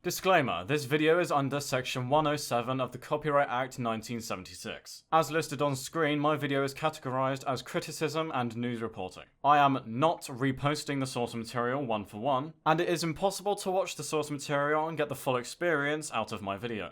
Disclaimer, this video is under Section 107 of the Copyright Act 1976. As listed on screen, my video is categorized as criticism and news reporting. I am not reposting the source material one for one, and it is impossible to watch the source material and get the full experience out of my video.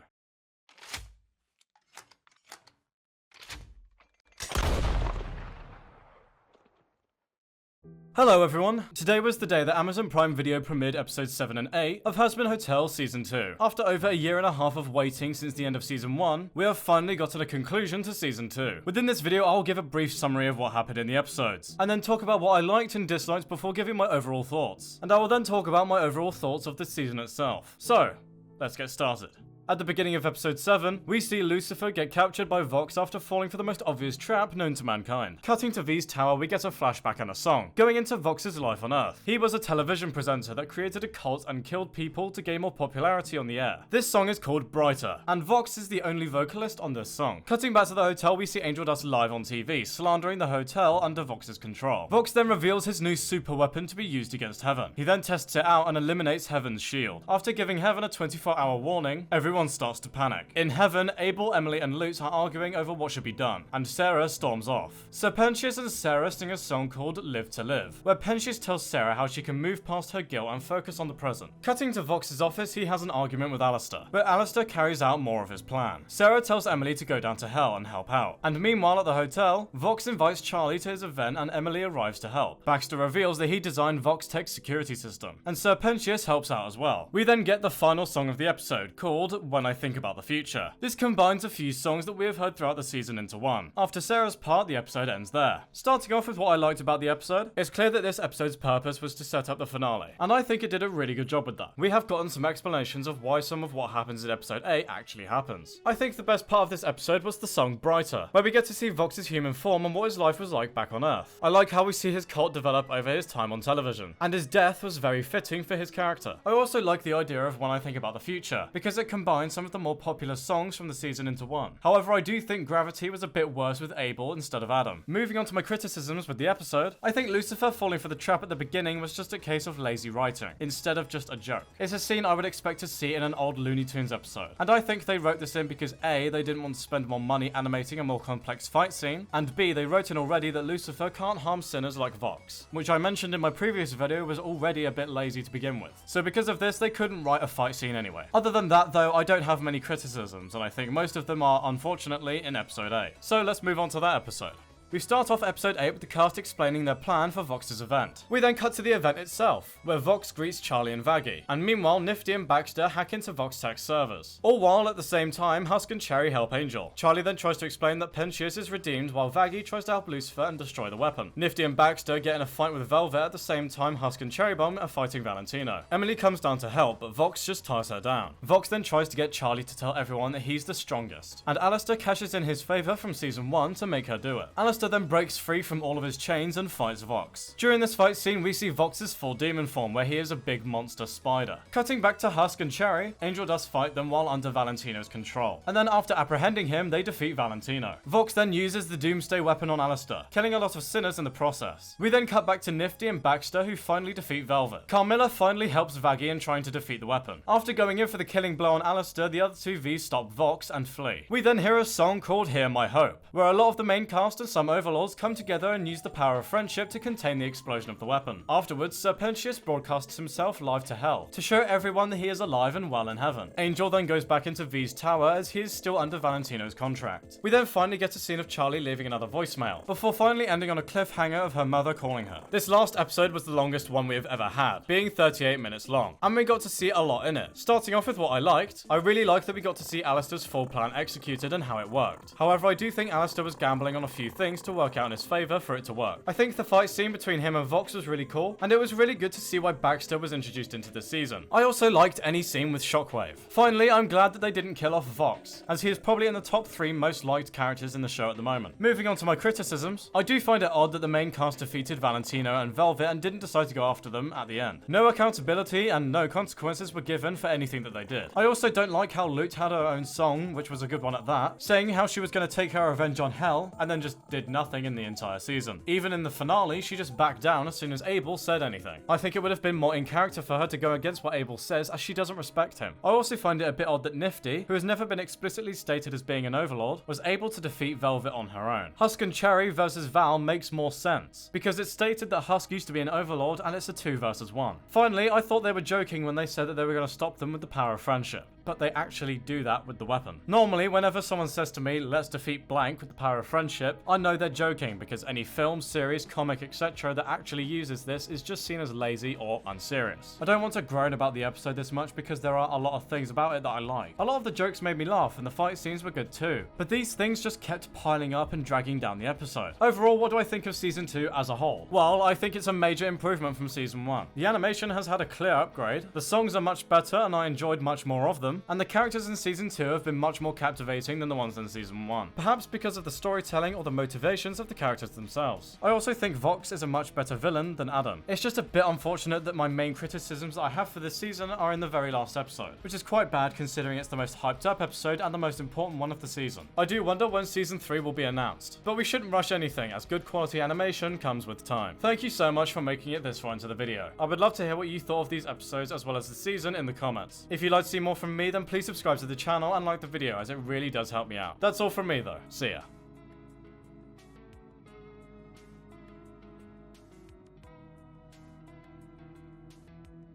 Hello everyone, today was the day that Amazon Prime Video premiered episodes 7 and 8 of Hazbin Hotel Season 2. After over a year and a half of waiting since the end of Season 1, we have finally gotten a conclusion to Season 2. Within this video, I'll give a brief summary of what happened in the episodes, and then talk about what I liked and disliked before giving my overall thoughts. And I will then talk about my overall thoughts of the season itself. So, let's get started. At the beginning of episode 7, we see Lucifer get captured by Vox after falling for the most obvious trap known to mankind. Cutting to V's tower, we get a flashback and a song, going into Vox's life on Earth. He was a television presenter that created a cult and killed people to gain more popularity on the air. This song is called Brighter, and Vox is the only vocalist on this song. Cutting back to the hotel, we see Angel Dust live on TV, slandering the hotel under Vox's control. Vox then reveals his new super weapon to be used against Heaven. He then tests it out and eliminates Heaven's shield. After giving Heaven a 24-hour warning, everyone starts to panic. In Heaven, Abel, Emily, and Lutz are arguing over what should be done, and Sarah storms off. So Pentious and Sarah sing a song called Live to Live, where Pentious tells Sarah how she can move past her guilt and focus on the present. Cutting to Vox's office, he has an argument with Alistair, but Alistair carries out more of his plan. Sarah tells Emily to go down to hell and help out, and meanwhile at the hotel, Vox invites Charlie to his event and Emily arrives to help. Baxter reveals that he designed Vox Tech's security system, and Sir Pentious helps out as well. We then get the final song of the episode, called When I Think About the Future. This combines a few songs that we have heard throughout the season into one. After Sarah's part, the episode ends there. Starting off with what I liked about the episode, it's clear that this episode's purpose was to set up the finale, and I think it did a really good job with that. We have gotten some explanations of why some of what happens in episode 8 actually happens. I think the best part of this episode was the song Brighter, where we get to see Vox's human form and what his life was like back on Earth. I like how we see his cult develop over his time on television, and his death was very fitting for his character. I also like the idea of When I Think About the Future, because it combines some of the more popular songs from the season into one. However, I do think Gravity was a bit worse with Abel instead of Adam. Moving on to my criticisms with the episode, I think Lucifer falling for the trap at the beginning was just a case of lazy writing, instead of just a joke. It's a scene I would expect to see in an old Looney Tunes episode, and I think they wrote this in because A, they didn't want to spend more money animating a more complex fight scene, and B, they wrote in already that Lucifer can't harm sinners like Vox, which I mentioned in my previous video was already a bit lazy to begin with. So because of this, they couldn't write a fight scene anyway. Other than that though, I don't have many criticisms, and I think most of them are, unfortunately, in episode 8. So let's move on to that episode. We start off episode 8 with the cast explaining their plan for Vox's event. We then cut to the event itself, where Vox greets Charlie and Vaggie, and meanwhile Nifty and Baxter hack into Vox Tech's servers. All while at the same time Husk and Cherry help Angel. Charlie then tries to explain that Pentious is redeemed while Vaggie tries to help Lucifer and destroy the weapon. Nifty and Baxter get in a fight with Velvet at the same time Husk and Cherry Bomb are fighting Valentino. Emily comes down to help, but Vox just ties her down. Vox then tries to get Charlie to tell everyone that he's the strongest, and Alistair cashes in his favor from season 1 to make her do it. Alistair then breaks free from all of his chains and fights Vox. During this fight scene, we see Vox's full demon form, where he is a big monster spider. Cutting back to Husk and Cherry, Angel Dust fight them while under Valentino's control, and then after apprehending him, they defeat Valentino. Vox then uses the Doomsday weapon on Alistair, killing a lot of sinners in the process. We then cut back to Nifty and Baxter, who finally defeat Velvet. Carmilla finally helps Vaggie in trying to defeat the weapon. After going in for the killing blow on Alistair, the other two Vs stop Vox and flee. We then hear a song called Hear My Hope, where a lot of the main cast and some overlords come together and use the power of friendship to contain the explosion of the weapon. Afterwards, Sir Pentious broadcasts himself live to hell, to show everyone that he is alive and well in heaven. Angel then goes back into V's tower as he is still under Valentino's contract. We then finally get a scene of Charlie leaving another voicemail, before finally ending on a cliffhanger of her mother calling her. This last episode was the longest one we have ever had, being 38 minutes long, and we got to see a lot in it. Starting off with what I liked, I really liked that we got to see Alistair's full plan executed and how it worked. However, I do think Alistair was gambling on a few things to work out in his favor for it to work. I think the fight scene between him and Vox was really cool, and it was really good to see why Baxter was introduced into this season. I also liked any scene with Shockwave. Finally, I'm glad that they didn't kill off Vox, as he is probably in the top 3 most liked characters in the show at the moment. Moving on to my criticisms, I do find it odd that the main cast defeated Valentino and Velvet and didn't decide to go after them at the end. No accountability and no consequences were given for anything that they did. I also don't like how Lute had her own song, which was a good one at that, saying how she was going to take her revenge on Hell, and then just did nothing in the entire season. Even in the finale, she just backed down as soon as Abel said anything. I think it would have been more in character for her to go against what Abel says, as she doesn't respect him. I also find it a bit odd that Nifty, who has never been explicitly stated as being an overlord, was able to defeat Velvet on her own. Husk and Cherry versus Val makes more sense, because it's stated that Husk used to be an overlord and it's a 2 versus 1. Finally, I thought they were joking when they said that they were going to stop them with the power of friendship, but they actually do that with the weapon. Normally, whenever someone says to me, let's defeat blank with the power of friendship, I know they're joking, because any film, series, comic, etc. that actually uses this is just seen as lazy or unserious. I don't want to groan about the episode this much because there are a lot of things about it that I like. A lot of the jokes made me laugh and the fight scenes were good too, but these things just kept piling up and dragging down the episode. Overall, what do I think of season 2 as a whole? Well, I think it's a major improvement from season 1. The animation has had a clear upgrade, the songs are much better and I enjoyed much more of them, and the characters in season 2 have been much more captivating than the ones in season 1. Perhaps because of the storytelling or the motivations of the characters themselves. I also think Vox is a much better villain than Adam. It's just a bit unfortunate that my main criticisms I have for this season are in the very last episode, which is quite bad considering it's the most hyped up episode and the most important one of the season. I do wonder when season 3 will be announced, but we shouldn't rush anything as good quality animation comes with time. Thank you so much for making it this far into the video. I would love to hear what you thought of these episodes as well as the season in the comments. If you'd like to see more from me, then please subscribe to the channel and like the video as it really does help me out. That's all from me though. See ya.